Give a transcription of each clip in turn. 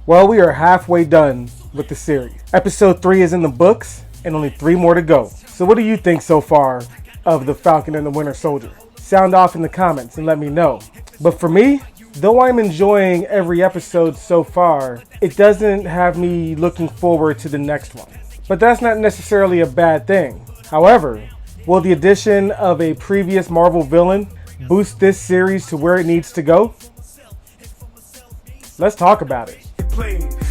Well, we are halfway done with the series. Episode 3 is in the books and only 3 more to go. So what do you think so far of The Falcon and the Winter Soldier? Sound off in the comments and let me know. But for me, though I'm enjoying every episode so far, it doesn't have me looking forward to the next one. But that's not necessarily a bad thing. However, will the addition of a previous Marvel villain boost this series to where it needs to go? Let's talk about it.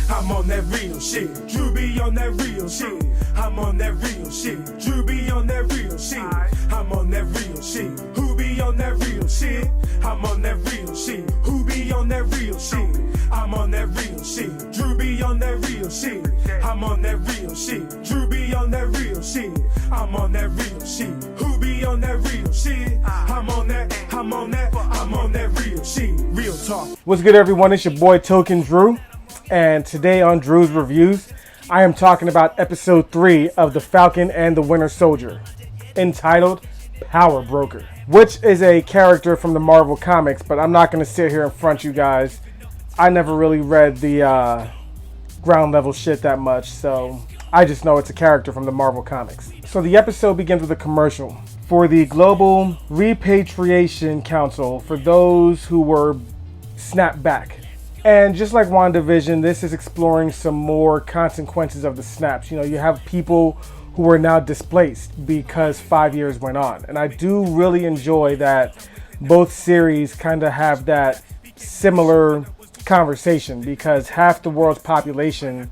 I'm on that real shit. Drew be on that real shit. I'm on that real shit. Drew be on that real shit. I'm on that real shit. Who be on that real shit? I'm on that real shit. Who be on that real shit? I'm on that real shit. Drew be on that real shit. I'm on that real shit. Drew be on that real shit. I'm on that real shit. Who be on that real shit? I'm on that real shit. Real talk. What's good, everyone? It's your boy Token Drew. And today on Drew's Reviews, I am talking about episode 3 of The Falcon and the Winter Soldier, entitled Power Broker, which is a character from the Marvel Comics, but I'm not going to sit here and front you guys. I never really read the ground level shit that much, so I just know it's a character from the Marvel Comics. So the episode begins with a commercial for the Global Repatriation Council for those who were snapped back. And just like WandaVision, this is exploring some more consequences of the snaps. You know, you have people who are now displaced because 5 years went on. And I do really enjoy that both series kind of have that similar conversation, because half the world's population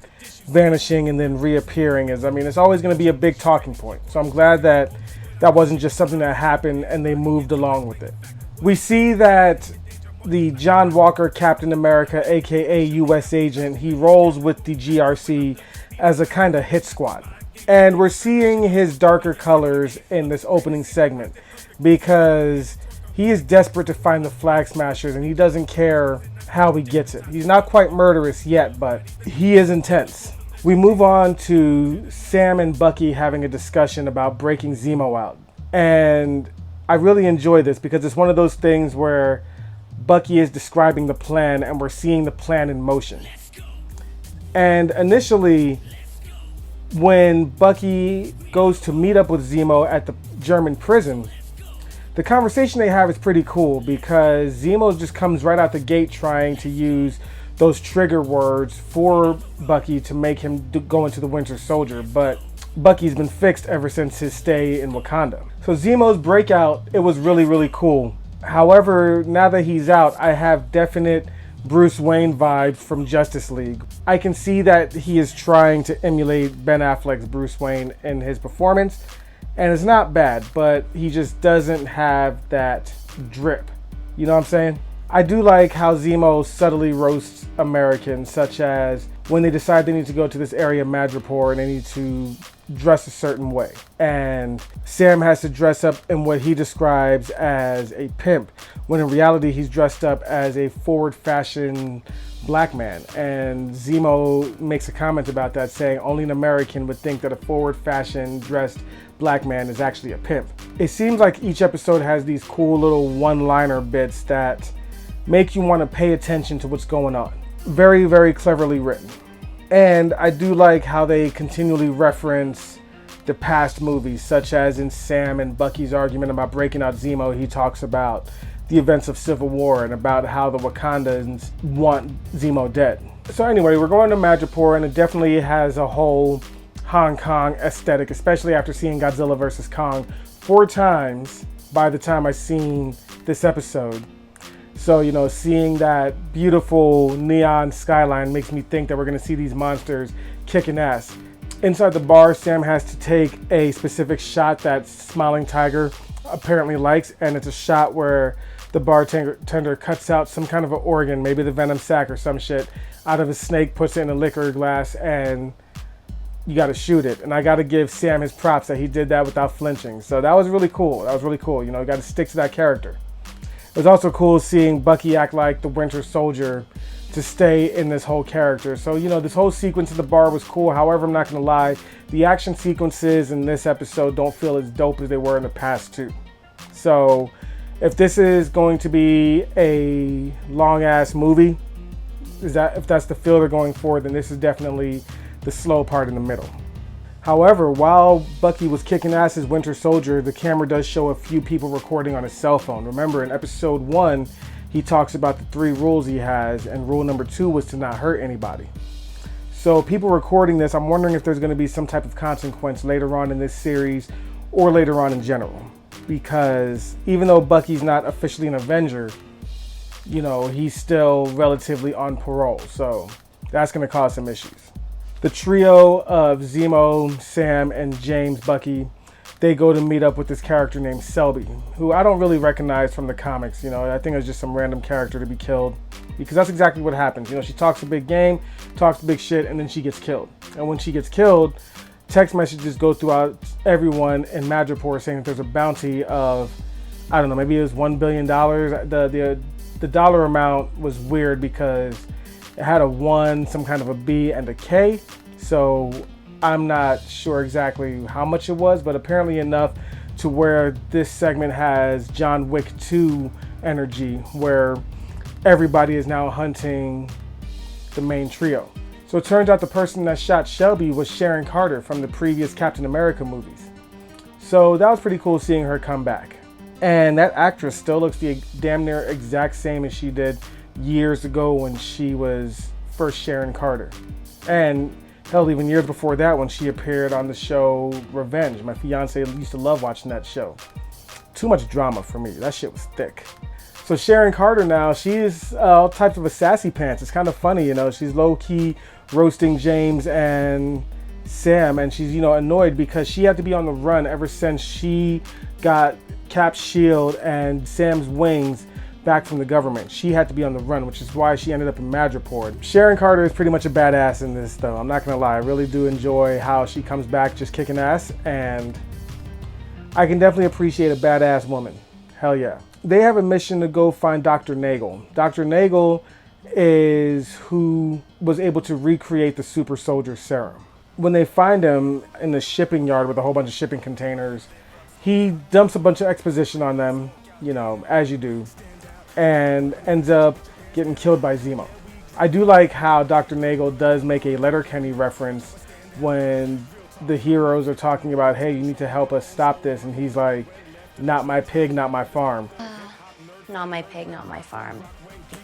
vanishing and then reappearing is, it's always going to be a big talking point. So I'm glad that that wasn't just something that happened and they moved along with it. We see that the John Walker Captain America, aka US Agent, he rolls with the GRC as a kind of hit squad. And we're seeing his darker colors in this opening segment because he is desperate to find the Flag Smashers and he doesn't care how he gets it. He's not quite murderous yet, but he is intense. We move on to Sam and Bucky having a discussion about breaking Zemo out. And I really enjoy this because it's one of those things where Bucky is describing the plan and we're seeing the plan in motion. And initially, when Bucky goes to meet up with Zemo at the German prison, the conversation they have is pretty cool because Zemo just comes right out the gate trying to use those trigger words for Bucky to make him go into the Winter Soldier, but Bucky's been fixed ever since his stay in Wakanda. So Zemo's breakout, it was really, really cool. However, now that he's out, I have definite Bruce Wayne vibes from Justice League. I can see that he is trying to emulate Ben Affleck's Bruce Wayne in his performance, and it's not bad, but he just doesn't have that drip. You know what I'm saying? I do like how Zemo subtly roasts Americans, such as when they decide they need to go to this area, Madripoor, and they need to dress a certain way. And Sam has to dress up in what he describes as a pimp, when in reality he's dressed up as a forward fashion black man. And Zemo makes a comment about that, saying only an American would think that a forward fashion dressed black man is actually a pimp. It seems like each episode has these cool little one-liner bits that make you want to pay attention to what's going on. Very, very cleverly written. And I do like how they continually reference the past movies, such as in Sam and Bucky's argument about breaking out Zemo, he talks about the events of Civil War and about how the Wakandans want Zemo dead. So anyway, we're going to Madripoor, and it definitely has a whole Hong Kong aesthetic, especially after seeing Godzilla vs. Kong 4 times by the time I seen this episode. So, you know, seeing that beautiful neon skyline makes me think that we're going to see these monsters kicking ass. Inside the bar, Sam has to take a specific shot that Smiling Tiger apparently likes, and it's a shot where the bartender cuts out some kind of an organ, maybe the venom sac or some shit, out of a snake, puts it in a liquor glass, and you got to shoot it. And I got to give Sam his props that he did that without flinching. So that was really cool. You know, you got to stick to that character. It was also cool seeing Bucky act like the Winter Soldier to stay in this whole character. So, you know, this whole sequence at the bar was cool. However, I'm not going to lie, the action sequences in this episode don't feel as dope as they were in the past two. So, if this is going to be a long-ass movie, if that's the feel they're going for, then this is definitely the slow part in the middle. However, while Bucky was kicking ass as Winter Soldier, the camera does show a few people recording on his cell phone. Remember, in episode 1, he talks about the 3 rules he has, and rule number 2 was to not hurt anybody. So people recording this, I'm wondering if there's going to be some type of consequence later on in this series or later on in general. Because even though Bucky's not officially an Avenger, you know, he's still relatively on parole. So that's going to cause some issues. The trio of Zemo, Sam, and James Bucky, they go to meet up with this character named Selby, who I don't really recognize from the comics. You know, I think it's just some random character to be killed, because that's exactly what happens. You know, she talks a big game, talks big shit, and then she gets killed. And when she gets killed, text messages go throughout everyone in Madripoor saying that there's a bounty of, I don't know, maybe it was $1 billion. The dollar amount was weird because it had a 1, some kind of a B, and a K. So I'm not sure exactly how much it was, but apparently enough to where this segment has John Wick 2 energy, where everybody is now hunting the main trio. So it turns out the person that shot Shelby was Sharon Carter from the previous Captain America movies. So that was pretty cool seeing her come back. And that actress still looks the damn near exact same as she did years ago when she was first Sharon Carter. And hell, even years before that when she appeared on the show Revenge. My fiance used to love watching that show. Too much drama for me. That shit was thick. So Sharon Carter now, she's all types of a sassy pants. It's kind of funny, you know. She's low-key roasting James and Sam, and she's, you know, annoyed because she had to be on the run ever since she got Cap's shield and Sam's wings back from the government. She had to be on the run, which is why she ended up in Madripoor. Sharon Carter is pretty much a badass in this, though. I'm not gonna lie, I really do enjoy how she comes back just kicking ass, and I can definitely appreciate a badass woman. Hell yeah. They have a mission to go find Dr. Nagel. Dr. Nagel is who was able to recreate the super soldier serum. When they find him in the shipping yard with a whole bunch of shipping containers, he dumps a bunch of exposition on them, you know, as you do, and ends up getting killed by Zemo. I do like how Dr. Nagel does make a Letterkenny reference when the heroes are talking about, hey, you need to help us stop this, and he's like, not my pig, not my farm. Not my pig, not my farm.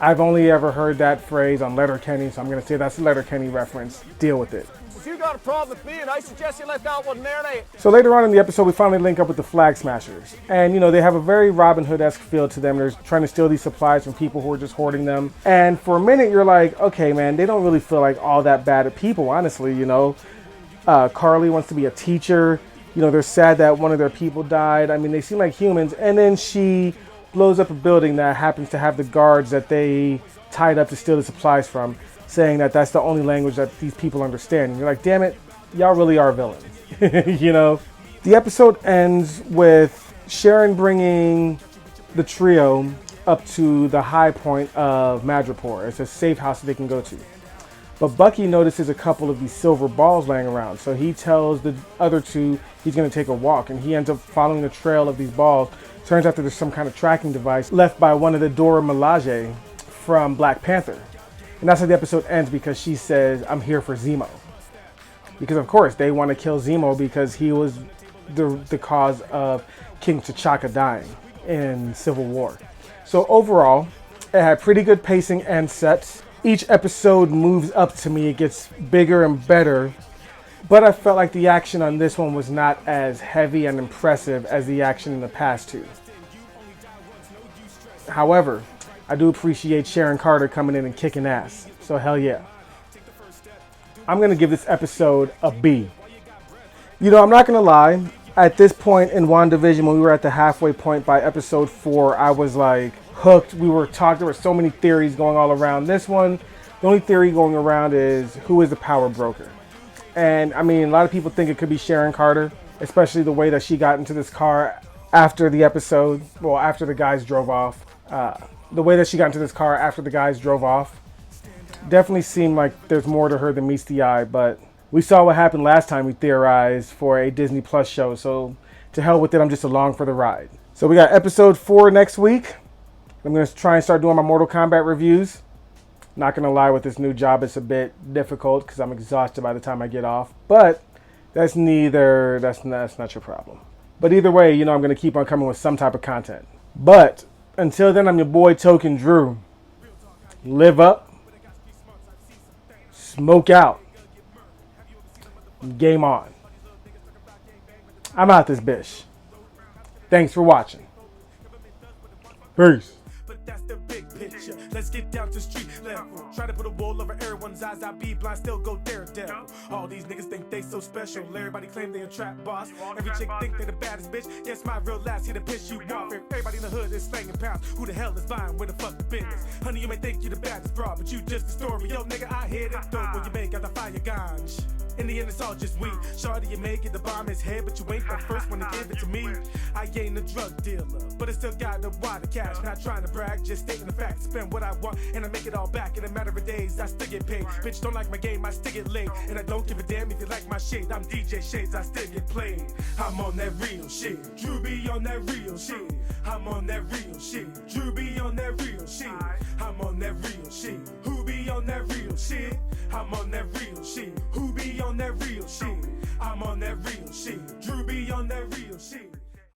I've only ever heard that phrase on Letterkenny, so I'm going to say that's a Letterkenny reference. Deal with it. If you got a problem with me, and I suggest you let that one marinate. So later on in the episode, we finally link up with the Flag Smashers. And, you know, they have a very Robin Hood-esque feel to them. They're trying to steal these supplies from people who are just hoarding them. And for a minute, you're like, okay, man, they don't really feel like all that bad at people, honestly, you know. Carly wants to be a teacher. You know, they're sad that one of their people died. I mean, they seem like humans. And then she blows up a building that happens to have the guards that they tied up to steal the supplies from, saying that that's the only language that these people understand. And you're like, damn it, y'all really are villains. You know? The episode ends with Sharon bringing the trio up to the high point of Madripoor. It's a safe house that they can go to. But Bucky notices a couple of these silver balls laying around. So he tells the other two he's going to take a walk. And he ends up following the trail of these balls. Turns out that there's some kind of tracking device left by one of the Dora Milaje from Black Panther. And that's how the episode ends, because she says, I'm here for Zemo. Because of course they want to kill Zemo because he was the cause of King T'Chaka dying in Civil War. So overall, it had pretty good pacing and sets. Each episode moves up to me, it gets bigger and better. But I felt like the action on this one was not as heavy and impressive as the action in the past two. However, I do appreciate Sharon Carter coming in and kicking ass. So hell yeah. I'm going to give this episode a B. You know, I'm not going to lie. At this point in WandaVision, when we were at the halfway point by episode 4, I was like hooked. There were so many theories going all around. This one, the only theory going around is who is the power broker? And I mean, a lot of people think it could be Sharon Carter, especially the way that she got into this car after the episode. Well, after the guys drove off. The way that she got into this car after the guys drove off definitely seemed like there's more to her than meets the eye. But we saw what happened last time we theorized for a Disney Plus show. So to hell with it, I'm just along for the ride. So we got episode 4 next week. I'm going to try and start doing my Mortal Kombat reviews. Not gonna lie, with this new job, it's a bit difficult because I'm exhausted by the time I get off. But that's not your problem. But either way, you know, I'm gonna keep on coming with some type of content. But until then, I'm your boy Token Drew. Live up, smoke out, game on. I'm out this bitch. Thanks for watching. Peace. But that's the big picture. Let's get down to street level. Try to put a wall over everyone's eyes. I be blind, still go daredevil. All these niggas think they so special. Everybody claim they a trap boss. Every chick think they the baddest bitch. Guess my real last here to piss you off. Everybody in the hood is slanging pounds. Who the hell is buying? Where the fuck the business? Honey, you may think you the baddest broad, but you just a story. Yo, nigga, I hit it dope when you make out the fire ganj. In the end, it's all just weed. Shorty, you may get the bomb his head, but you ain't the first one to give it to me. I ain't a drug dealer, but I still got the water cash. Not trying to brag, just stating the fact. Spend what I want, and I make it all back in a matter of days. I still get paid. Bitch, don't like my game, I still get laid. And I don't give a damn if you like my shade. I'm DJ Shades, I still get played. I'm on that real shit. Drew be on that real shit. I'm on that real shit. Drew be on that real shit. I'm on that real shit. Who be on that real shit? I'm on that real shit. Who be on that real shit? I'm on that real shit. Drew be on that real shit.